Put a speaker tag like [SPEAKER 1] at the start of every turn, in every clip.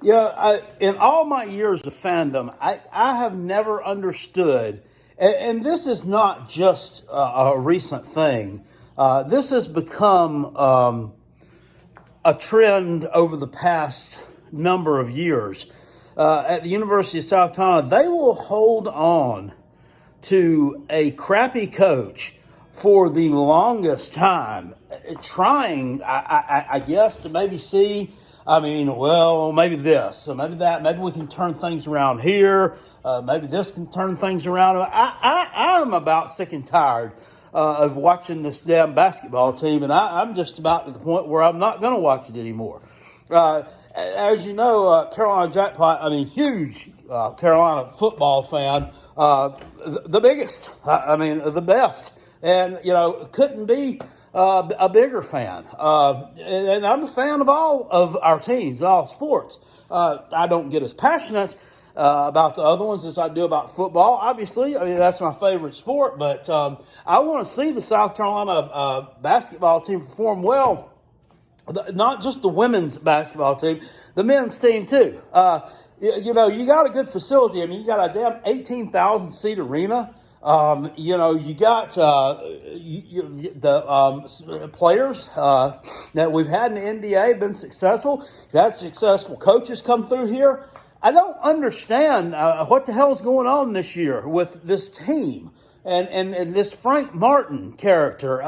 [SPEAKER 1] In all my years of fandom, I have never understood, and this is not just a recent thing. This has become a trend over the past number of years. At the University of South Carolina, they will hold on to a crappy coach for the longest time, trying, I guess, to maybe see. I mean, well, maybe this, or maybe that, maybe we can turn things around here. Maybe this can turn things around. I'm about sick and tired of watching this damn basketball team, and I'm just about to the point where I'm not going to watch it anymore. As you know, Carolina Jackpot, huge Carolina football fan, the biggest, the best. And, couldn't be a bigger fan. And I'm a fan of all of our teams, all sports. I don't get as passionate about the other ones as I do about football. Obviously, that's my favorite sport, but I want to see the South Carolina basketball team perform well. Not just the women's basketball team, the men's team too. You got a good facility. You got a damn 18,000 seat arena. You got the players that we've had in the NBA been successful. Got successful coaches come through here. I don't understand what the hell is going on this year with this team and this Frank Martin character.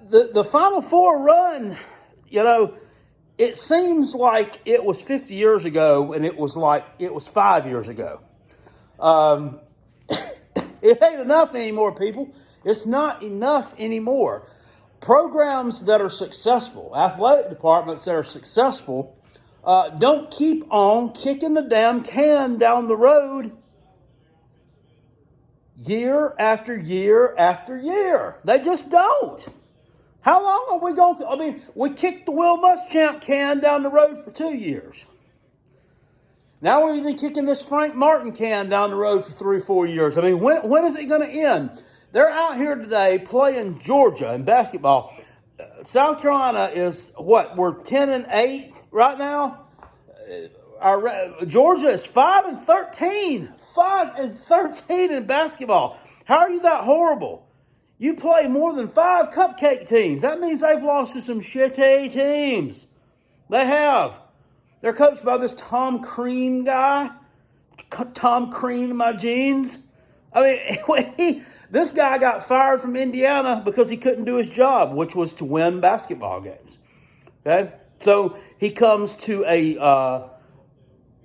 [SPEAKER 1] The Final Four run, it seems like it was 50 years ago, and it was 5 years ago. It ain't enough anymore, people. It's not enough anymore. Programs that are successful, athletic departments that are successful, don't keep on kicking the damn can down the road year after year after year. They just don't. How long are we going to, we kicked the Will Muschamp can down the road for 2 years. Now we're even kicking this Frank Martin can down the road for 3 or 4 years. When is it going to end? They're out here today playing Georgia in basketball. South Carolina is what? We're 10-8 right now. Georgia is 5-13. 5-13 in basketball. How are you that horrible? You play more than 5 cupcake teams. That means they've lost to some shitty teams. They have. They're coached by this Tom Crean guy. Tom Crean, my jeans. This guy got fired from Indiana because he couldn't do his job, which was to win basketball games. Okay? So he comes to a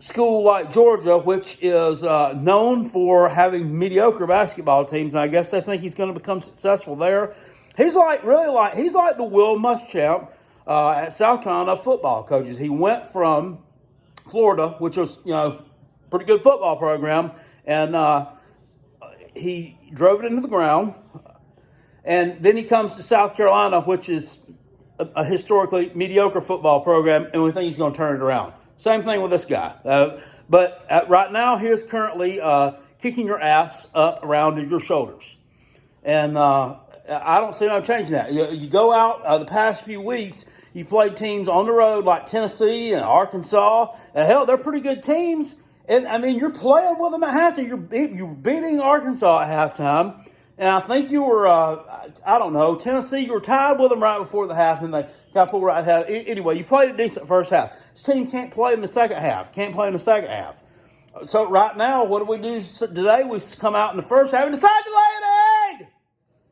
[SPEAKER 1] school like Georgia, which is known for having mediocre basketball teams, and I guess they think he's going to become successful there. He's like the Will Muschamp at South Carolina football coaches. He went from Florida, which was pretty good football program, and he drove it into the ground. And then he comes to South Carolina, which is a historically mediocre football program, and we think he's going to turn it around. Same thing with this guy. But right now, he is currently kicking your ass up around your shoulders. And I don't see no changing that. You go out the past few weeks, you played teams on the road like Tennessee and Arkansas. And hell, they're pretty good teams. And, you're playing with them at halftime. You're beating Arkansas at halftime. And I think you were, Tennessee, you were tied with them right before the half, and they kind of pulled right half. Anyway, you played a decent first half. This team can't play in the second half. So right now, what do we do today? We come out in the first half and decide to lay an egg.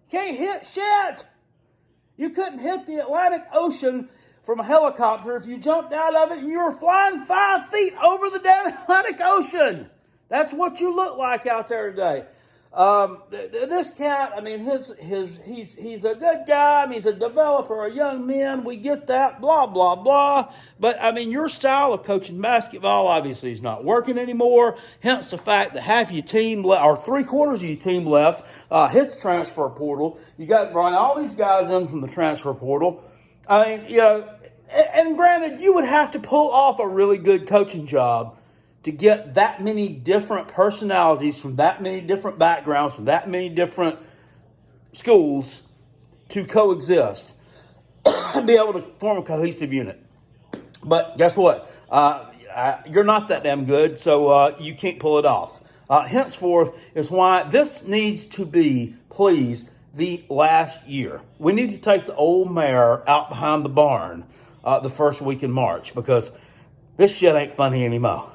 [SPEAKER 1] Can't hit shit. You couldn't hit the Atlantic Ocean from a helicopter. If you jumped out of it, you were flying 5 feet over the damn Atlantic Ocean. That's what you look like out there today. This cat, he's a good guy. He's a developer of young men. We get that, blah, blah, blah. But, your style of coaching basketball obviously is not working anymore. Hence the fact that half your team, or 3/4 of your team left, hits the transfer portal. You got to bring all these guys in from the transfer portal. And granted, you would have to pull off a really good coaching job to get that many different personalities from that many different backgrounds, from that many different schools to coexist and be able to form a cohesive unit. But guess what? You're not that damn good, so you can't pull it off. Henceforth is why this needs to be, please, the last year. We need to take the old mare out behind the barn the first week in March, because this shit ain't funny anymore.